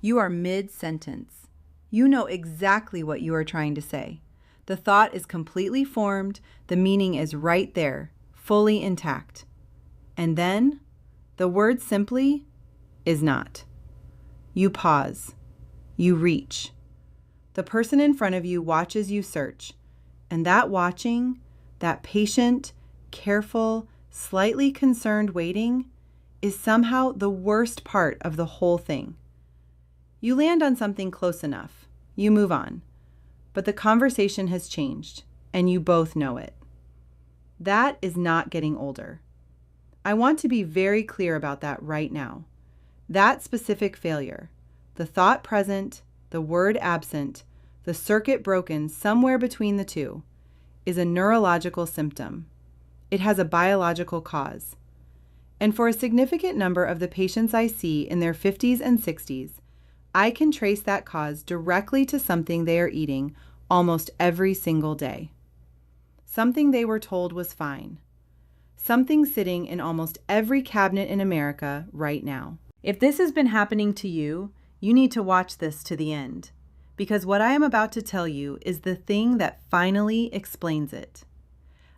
You are mid-sentence. You know exactly what you are trying to say. The thought is completely formed, the meaning is right there, fully intact. And then, the word simply is not. You pause. You reach. The person in front of you watches you search, and that watching, that patient, careful, slightly concerned waiting, is somehow the worst part of the whole thing. You land on something close enough. You move on. But the conversation has changed, and you both know it. That is not getting older. I want to be very clear about that right now. That specific failure, the thought present, the word absent, the circuit broken somewhere between the two, is a neurological symptom. It has a biological cause. And for a significant number of the patients I see in their 50s and 60s, I can trace that cause directly to something they are eating almost every single day. Something they were told was fine. Something sitting in almost every cabinet in America right now. If this has been happening to you, you need to watch this to the end, because what I am about to tell you is the thing that finally explains it.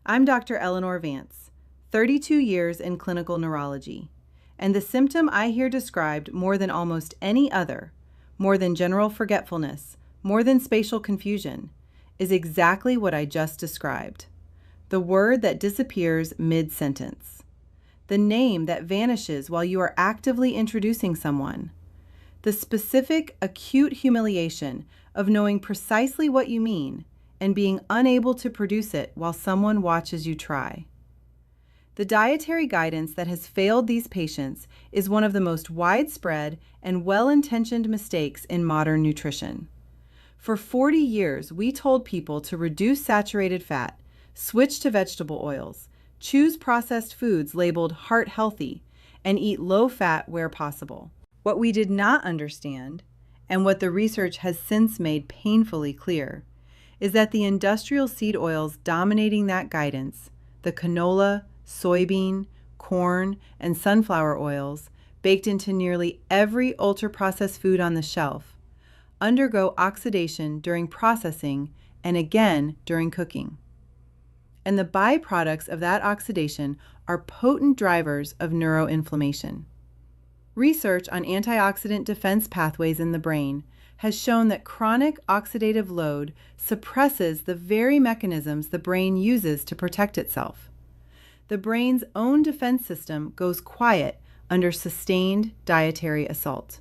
I'm Dr. Eleanor Vance, 32 years in clinical neurology, and the symptom I hear described more than almost any other, more than general forgetfulness, more than spatial confusion, is exactly what I just described. The word that disappears mid-sentence. The name that vanishes while you are actively introducing someone. The specific, acute humiliation of knowing precisely what you mean and being unable to produce it while someone watches you try. The dietary guidance that has failed these patients is one of the most widespread and well-intentioned mistakes in modern nutrition. For 40 years, we told people to reduce saturated fat, switch to vegetable oils, choose processed foods labeled heart healthy, and eat low fat where possible. What we did not understand, and what the research has since made painfully clear, is that the industrial seed oils dominating that guidance, the canola, soybean, corn, and sunflower oils, baked into nearly every ultra-processed food on the shelf, undergo oxidation during processing and again during cooking. And the byproducts of that oxidation are potent drivers of neuroinflammation. Research on antioxidant defense pathways in the brain has shown that chronic oxidative load suppresses the very mechanisms the brain uses to protect itself. The brain's own defense system goes quiet under sustained dietary assault.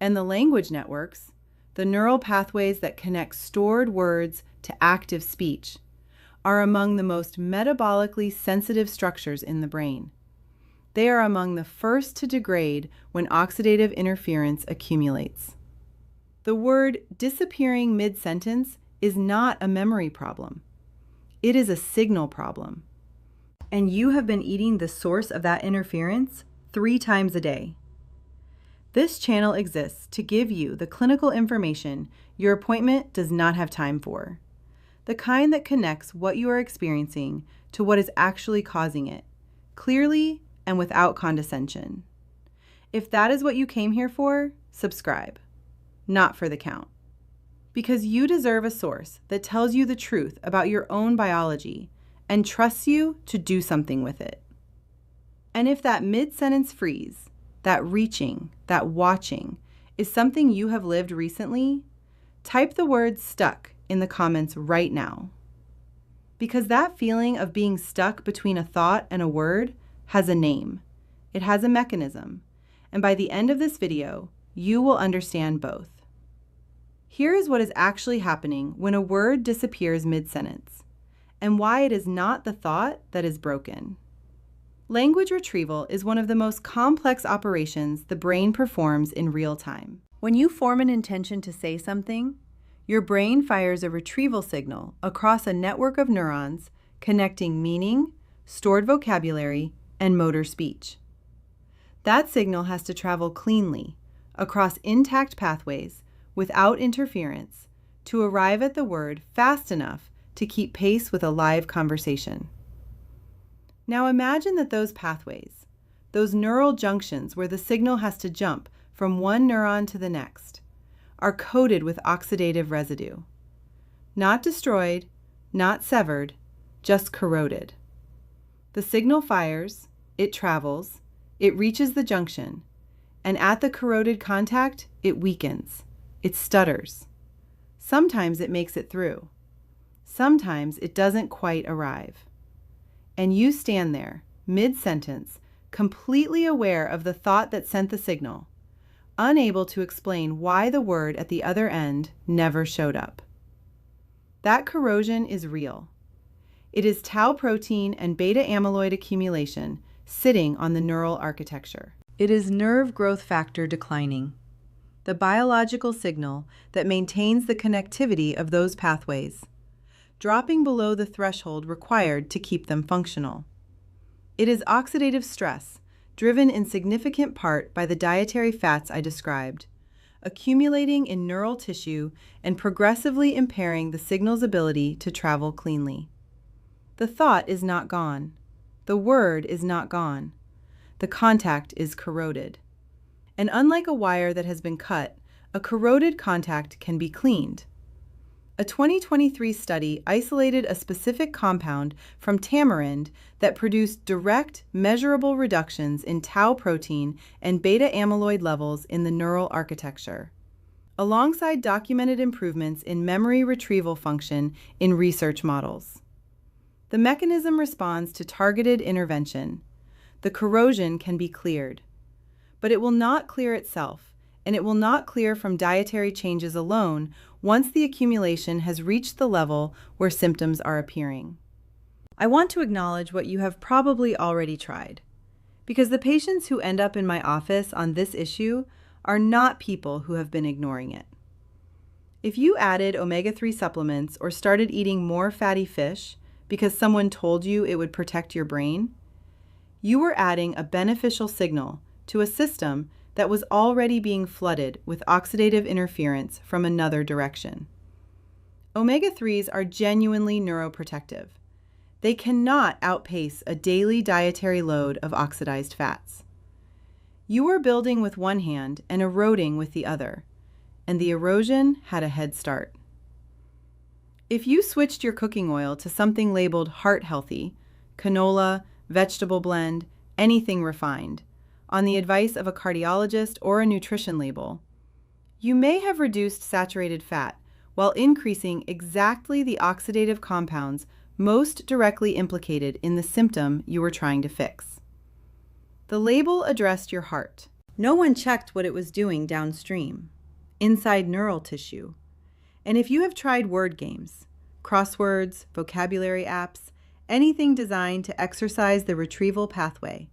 And the language networks, the neural pathways that connect stored words to active speech, are among the most metabolically sensitive structures in the brain. They are among the first to degrade when oxidative interference accumulates. The word disappearing mid-sentence is not a memory problem. It is a signal problem. And you have been eating the source of that interference 3 times a day. This channel exists to give you the clinical information your appointment does not have time for. The kind that connects what you are experiencing to what is actually causing it, clearly and without condescension. If that is what you came here for, subscribe. Not for the count. Because you deserve a source that tells you the truth about your own biology and trusts you to do something with it. And if that mid-sentence freeze, that reaching, that watching, is something you have lived recently, type the word "stuck" in the comments right now. Because that feeling of being stuck between a thought and a word has a name. It has a mechanism. And by the end of this video, you will understand both. Here is what is actually happening when a word disappears mid-sentence, and why it is not the thought that is broken. Language retrieval is one of the most complex operations the brain performs in real time. When you form an intention to say something, your brain fires a retrieval signal across a network of neurons connecting meaning, stored vocabulary, and motor speech. That signal has to travel cleanly across intact pathways without interference to arrive at the word fast enough to keep pace with a live conversation. Now imagine that those pathways, those neural junctions where the signal has to jump from one neuron to the next, are coated with oxidative residue. Not destroyed, not severed, just corroded. The signal fires, it travels, it reaches the junction, and at the corroded contact, it weakens, it stutters. Sometimes it makes it through. Sometimes it doesn't quite arrive. And you stand there, mid-sentence, completely aware of the thought that sent the signal, unable to explain why the word at the other end never showed up. That corrosion is real. It is tau protein and beta amyloid accumulation sitting on the neural architecture. It is nerve growth factor declining, the biological signal that maintains the connectivity of those pathways, dropping below the threshold required to keep them functional. It is oxidative stress, driven in significant part by the dietary fats I described, accumulating in neural tissue and progressively impairing the signal's ability to travel cleanly. The thought is not gone. The word is not gone. The contact is corroded. And unlike a wire that has been cut, a corroded contact can be cleaned. A 2023 study isolated a specific compound from tamarind that produced direct, measurable reductions in tau protein and beta amyloid levels in the neural architecture, alongside documented improvements in memory retrieval function in research models. The mechanism responds to targeted intervention. The corrosion can be cleared, but it will not clear itself, and it will not clear from dietary changes alone once the accumulation has reached the level where symptoms are appearing. I want to acknowledge what you have probably already tried, because the patients who end up in my office on this issue are not people who have been ignoring it. If you added omega-3 supplements or started eating more fatty fish because someone told you it would protect your brain, you were adding a beneficial signal to a system that was already being flooded with oxidative interference from another direction. Omega-3s are genuinely neuroprotective. They cannot outpace a daily dietary load of oxidized fats. You are building with one hand and eroding with the other, and the erosion had a head start. If you switched your cooking oil to something labeled heart healthy, canola, vegetable blend, anything refined, on the advice of a cardiologist or a nutrition label, you may have reduced saturated fat while increasing exactly the oxidative compounds most directly implicated in the symptom you were trying to fix. The label addressed your heart. No one checked what it was doing downstream, inside neural tissue. And if you have tried word games, crosswords, vocabulary apps, anything designed to exercise the retrieval pathway,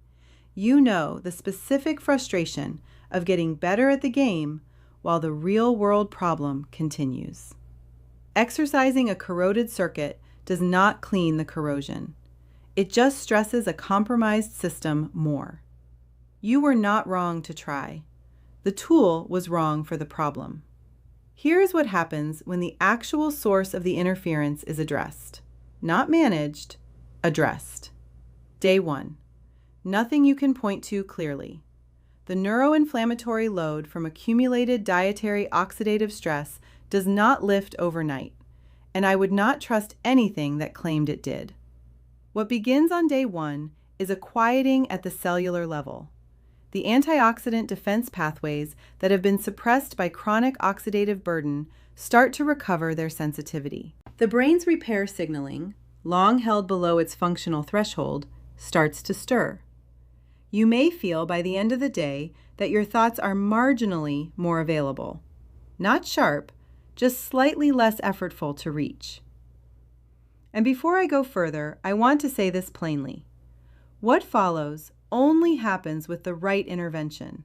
you know the specific frustration of getting better at the game while the real-world problem continues. Exercising a corroded circuit does not clean the corrosion. It just stresses a compromised system more. You were not wrong to try. The tool was wrong for the problem. Here's what happens when the actual source of the interference is addressed. Not managed, addressed. Day 1. Nothing you can point to clearly. The neuroinflammatory load from accumulated dietary oxidative stress does not lift overnight, and I would not trust anything that claimed it did. What begins on day 1 is a quieting at the cellular level. The antioxidant defense pathways that have been suppressed by chronic oxidative burden start to recover their sensitivity. The brain's repair signaling, long held below its functional threshold, starts to stir. You may feel by the end of the day that your thoughts are marginally more available. Not sharp, just slightly less effortful to reach. And before I go further, I want to say this plainly. What follows only happens with the right intervention,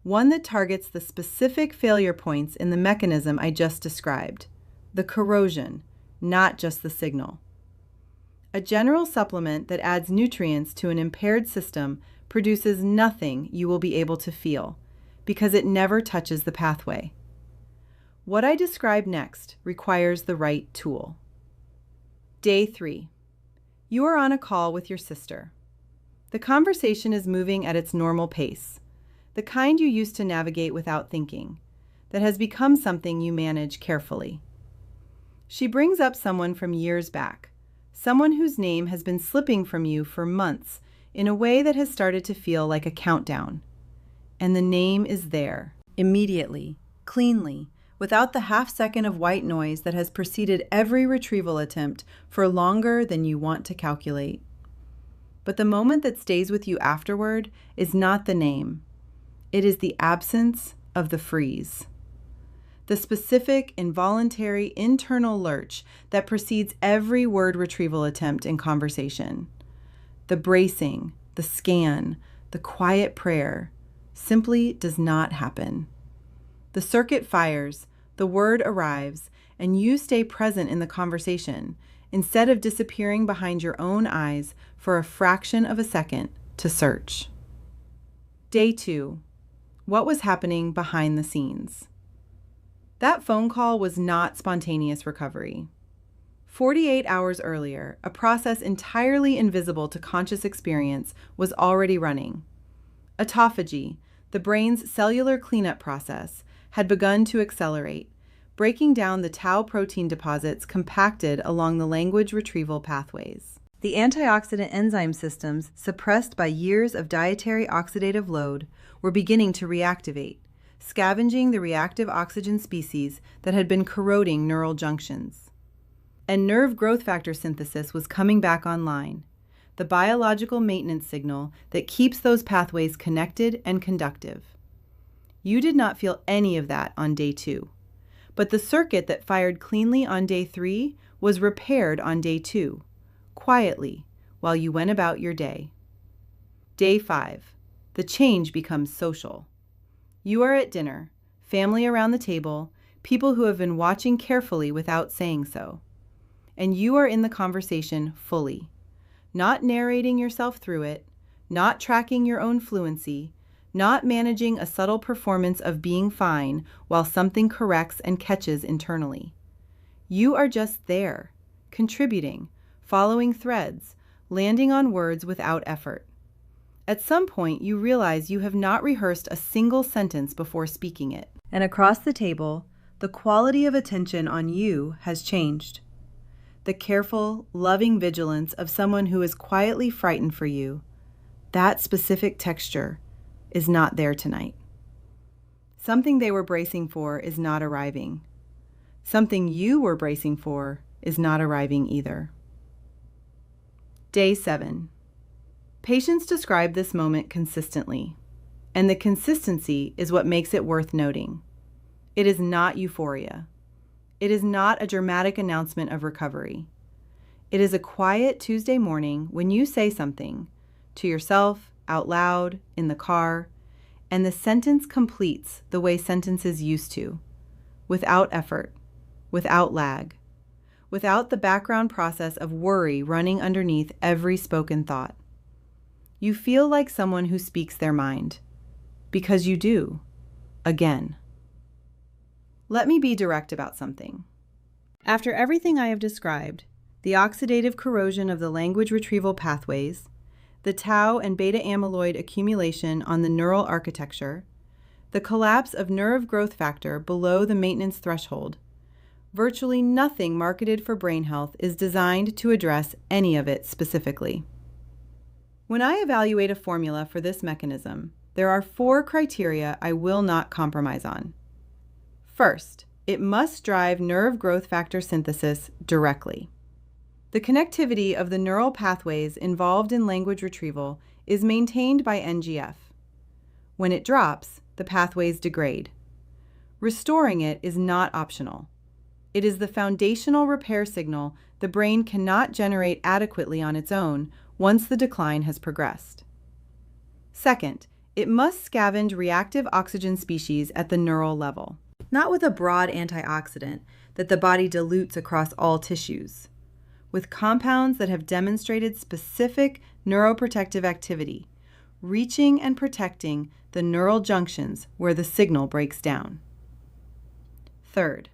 one that targets the specific failure points in the mechanism I just described, the corrosion, not just the signal. A general supplement that adds nutrients to an impaired system produces nothing you will be able to feel, because it never touches the pathway. What I describe next requires the right tool. Day 3. You are on a call with your sister. The conversation is moving at its normal pace. the kind you used to navigate without thinking, that has become something you manage carefully. She brings up someone from years back, someone whose name has been slipping from you for months in a way that has started to feel like a countdown. And the name is there, immediately, cleanly, without the half-second of white noise that has preceded every retrieval attempt for longer than you want to calculate. But the moment that stays with you afterward is not the name. It is the absence of the freeze. The specific, involuntary, internal lurch that precedes every word retrieval attempt in conversation. The bracing, the scan, the quiet prayer simply does not happen. The circuit fires, the word arrives, and you stay present in the conversation instead of disappearing behind your own eyes for a fraction of a second to search. Day 2. What was happening behind the scenes? That phone call was not spontaneous recovery. 48 hours earlier, a process entirely invisible to conscious experience was already running. Autophagy, the brain's cellular cleanup process, had begun to accelerate, breaking down the tau protein deposits compacted along the language retrieval pathways. The antioxidant enzyme systems, suppressed by years of dietary oxidative load, were beginning to reactivate, scavenging the reactive oxygen species that had been corroding neural junctions. And nerve growth factor synthesis was coming back online, the biological maintenance signal that keeps those pathways connected and conductive. You did not feel any of that on day 2, but the circuit that fired cleanly on day 3 was repaired on day 2, quietly, while you went about your day. Day 5. The change becomes social. You are at dinner, family around the table, people who have been watching carefully without saying so. And you are in the conversation fully, not narrating yourself through it, not tracking your own fluency, not managing a subtle performance of being fine while something corrects and catches internally. You are just there, contributing, following threads, landing on words without effort. At some point, you realize you have not rehearsed a single sentence before speaking it. And across the table, the quality of attention on you has changed. The careful, loving vigilance of someone who is quietly frightened for you, that specific texture, is not there tonight. Something they were bracing for is not arriving. Something you were bracing for is not arriving either. Day 7. Patients describe this moment consistently, and the consistency is what makes it worth noting. It is not euphoria. It is not a dramatic announcement of recovery. It is a quiet Tuesday morning when you say something, to yourself, out loud, in the car, and the sentence completes the way sentences used to, without effort, without lag, without the background process of worry running underneath every spoken thought. You feel like someone who speaks their mind, because you do, again. Let me be direct about something. After everything I have described, the oxidative corrosion of the language retrieval pathways, the tau and beta amyloid accumulation on the neural architecture, the collapse of nerve growth factor below the maintenance threshold, virtually nothing marketed for brain health is designed to address any of it specifically. When I evaluate a formula for this mechanism, there are 4 criteria I will not compromise on. First, it must drive nerve growth factor synthesis directly. The connectivity of the neural pathways involved in language retrieval is maintained by NGF. When it drops, the pathways degrade. Restoring it is not optional. It is the foundational repair signal the brain cannot generate adequately on its own once the decline has progressed. Second, it must scavenge reactive oxygen species at the neural level, not with a broad antioxidant that the body dilutes across all tissues, with compounds that have demonstrated specific neuroprotective activity, reaching and protecting the neural junctions where the signal breaks down. Third,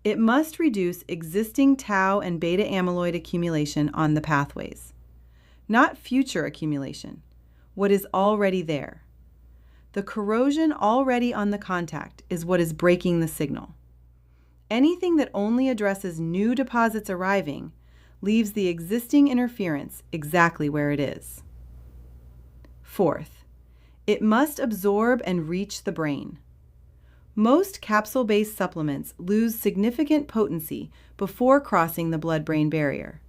it must reduce existing tau and beta amyloid accumulation on the pathways, not future accumulation, what is already there. The corrosion already on the contact is what is breaking the signal. Anything that only addresses new deposits arriving leaves the existing interference exactly where it is. Fourth, it must absorb and reach the brain. Most capsule-based supplements lose significant potency before crossing the blood-brain barrier.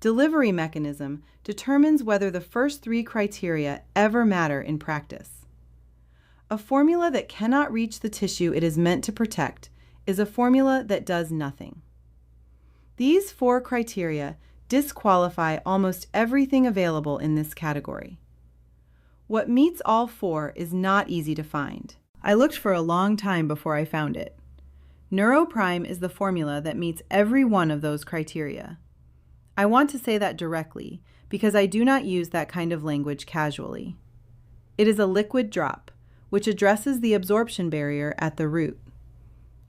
Delivery mechanism determines whether the first three criteria ever matter in practice. A formula that cannot reach the tissue it is meant to protect is a formula that does nothing. These four criteria disqualify almost everything available in this category. What meets all four is not easy to find. I looked for a long time before I found it. Neuroprime is the formula that meets every one of those criteria. I want to say that directly because I do not use that kind of language casually. It is a liquid drop, which addresses the absorption barrier at the root.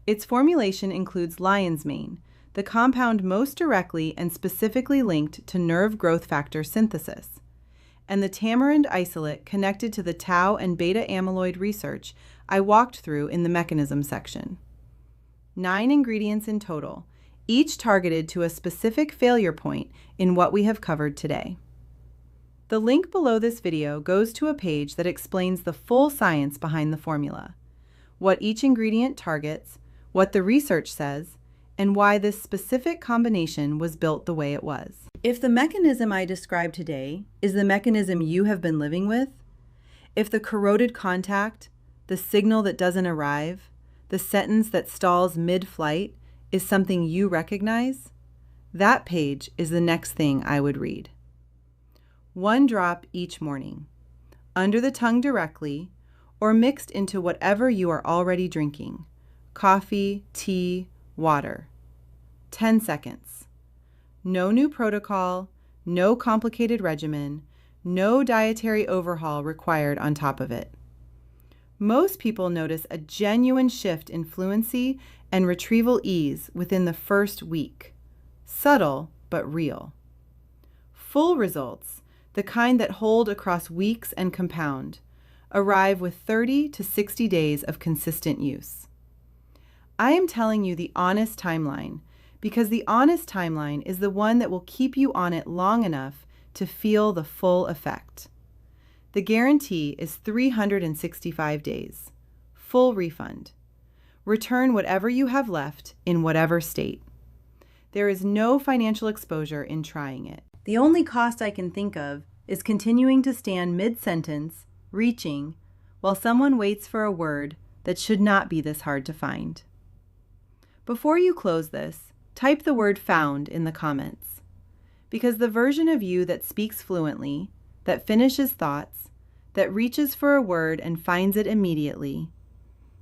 Its formulation includes lion's mane, the compound most directly and specifically linked to nerve growth factor synthesis, and the tamarind isolate connected to the tau and beta amyloid research I walked through in the mechanism section. 9 ingredients in total, each targeted to a specific failure point in what we have covered today. The link below this video goes to a page that explains the full science behind the formula, what each ingredient targets, what the research says, and why this specific combination was built the way it was. If the mechanism I described today is the mechanism you have been living with, if the corroded contact, the signal that doesn't arrive, the sentence that stalls mid-flight is something you recognize, that page is the next thing I would read. 1 drop each morning, under the tongue directly, or mixed into whatever you are already drinking, coffee, tea, water. 10 seconds. No new protocol, no complicated regimen, no dietary overhaul required on top of it. Most people notice a genuine shift in fluency and retrieval ease within the first week. Subtle, but real. Full results, the kind that hold across weeks and compound, arrive with 30 to 60 days of consistent use. I am telling you the honest timeline because the honest timeline is the one that will keep you on it long enough to feel the full effect. The guarantee is 365 days. Full refund. Return whatever you have left in whatever state. There is no financial exposure in trying it. The only cost I can think of is continuing to stand mid-sentence, reaching, while someone waits for a word that should not be this hard to find. Before you close this, type the word "found" in the comments. Because the version of you that speaks fluently, that finishes thoughts, that reaches for a word and finds it immediately,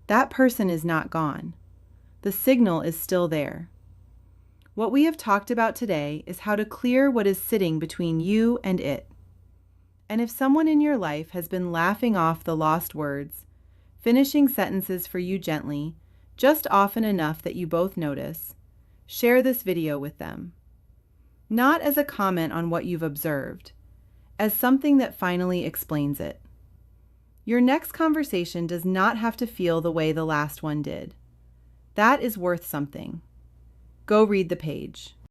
that person is not gone. The signal is still there. What we have talked about today is how to clear what is sitting between you and it. And if someone in your life has been laughing off the lost words, finishing sentences for you gently, just often enough that you both notice, share this video with them. Not as a comment on what you've observed, as something that finally explains it. Your next conversation does not have to feel the way the last one did. That is worth something. Go read the page.